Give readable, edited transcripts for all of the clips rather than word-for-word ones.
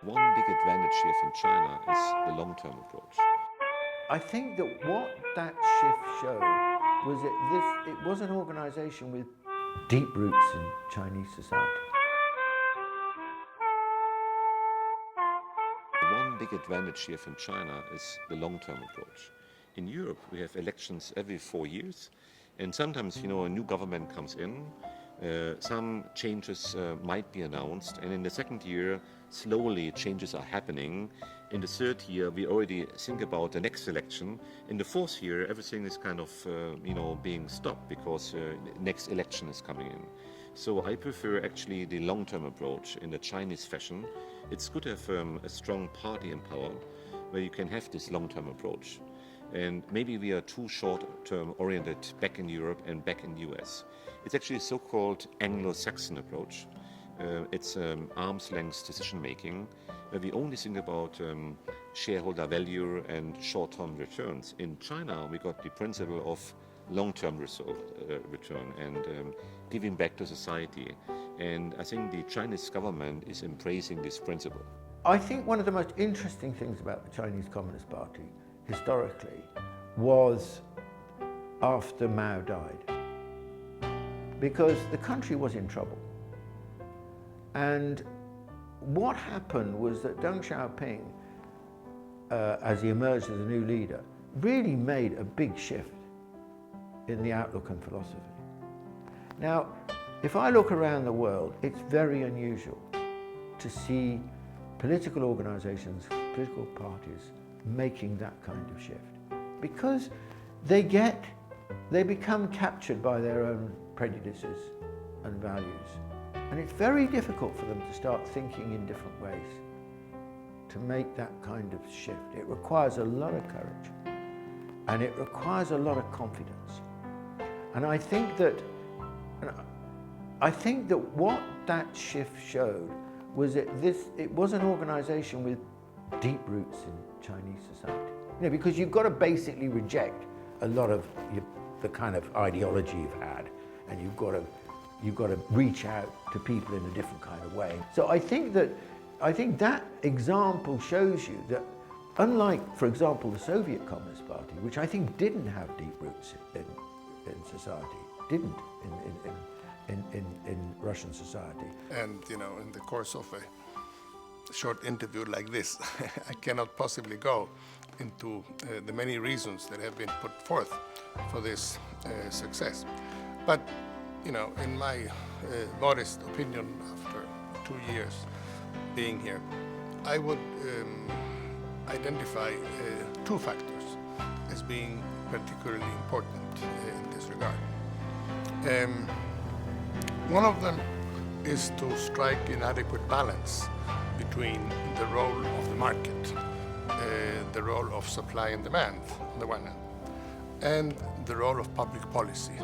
One big advantage here from China is the long-term approach. I think that what that shift showed was that it was an organization with deep roots in Chinese society. One big advantage here from China is the long-term approach. In Europe, we have elections every 4 years, and sometimes, a new government comes in, some changes might be announced, and in the second year, slowly changes are happening. In the third year, we already think about the next election. In the fourth year, everything is kind of, being stopped because next election is coming in. So I prefer actually the long-term approach in the Chinese fashion. It's good to have a strong party in power where you can have this long-term approach. And maybe we are too short-term oriented back in Europe and back in the US. It's actually a so-called Anglo-Saxon approach. It's arm's length decision making, where we only think about shareholder value and short-term returns. In China, we got the principle of long-term return and giving back to society. And I think the Chinese government is embracing this principle. I think one of the most interesting things about the Chinese Communist Party historically was after Mao died, because the country was in trouble. And what happened was that Deng Xiaoping, as he emerged as a new leader, really made a big shift in the outlook and philosophy. Now, if I look around the world, it's very unusual to see political organizations, political parties making that kind of shift, because they become captured by their own prejudices and values. And it's very difficult for them to start thinking in different ways, to make that kind of shift. It requires a lot of courage, and it requires a lot of confidence. And I think that what that shift showed was that it was an organization with deep roots in Chinese society. Because you've got to basically reject a lot of the kind of ideology you've had, and you've got to reach out to people in a different kind of way. So I think that example shows you that, unlike, for example, the Soviet Communist Party, which I think didn't have deep roots in society, didn't in Russian society. And in the course of a short interview like this, I cannot possibly go into the many reasons that have been put forth for this success. But in my modest opinion, after 2 years being here, I would identify 2 factors as being particularly important in this regard. One of them is to strike an adequate balance between the role of the market, the role of supply and demand on the one hand, and the role of public policy,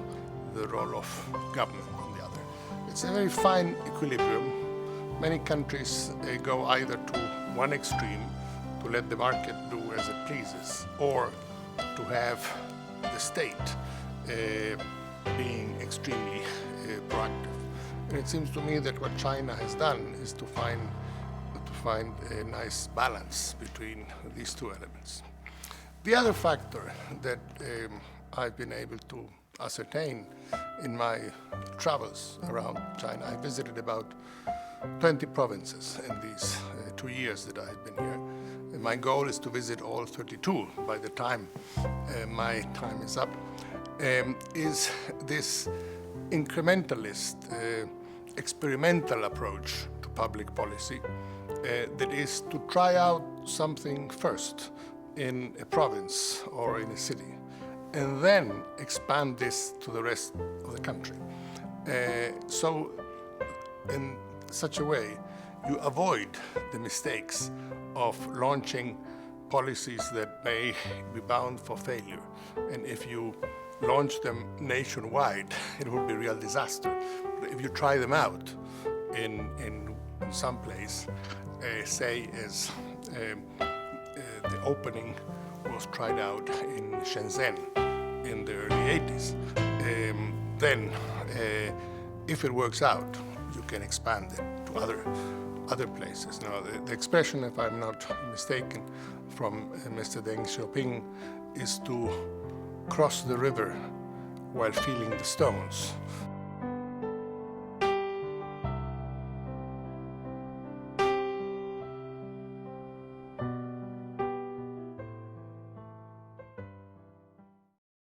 the role of government on the other. It's a very fine equilibrium. Many countries go either to one extreme, to let the market do as it pleases, or to have the state being extremely proactive. And it seems to me that what China has done is to find a nice balance between these 2 elements. The other factor that I've been able to ascertain in my travels around China, I visited about 20 provinces in these 2 years that I have been here. And my goal is to visit all 32 by the time my time is up, is this incrementalist, experimental approach to public policy that is to try out something first in a province or in a city, and then expand this to the rest of the country. So in such a way, you avoid the mistakes of launching policies that may be bound for failure. And if you launch them nationwide, it would be a real disaster. But if you try them out in some place, say as the opening was tried out in Shenzhen in the early 80s, then if it works out, you can expand it to other places. Now, the expression, if I'm not mistaken, from Mr. Deng Xiaoping is to cross the river while feeling the stones.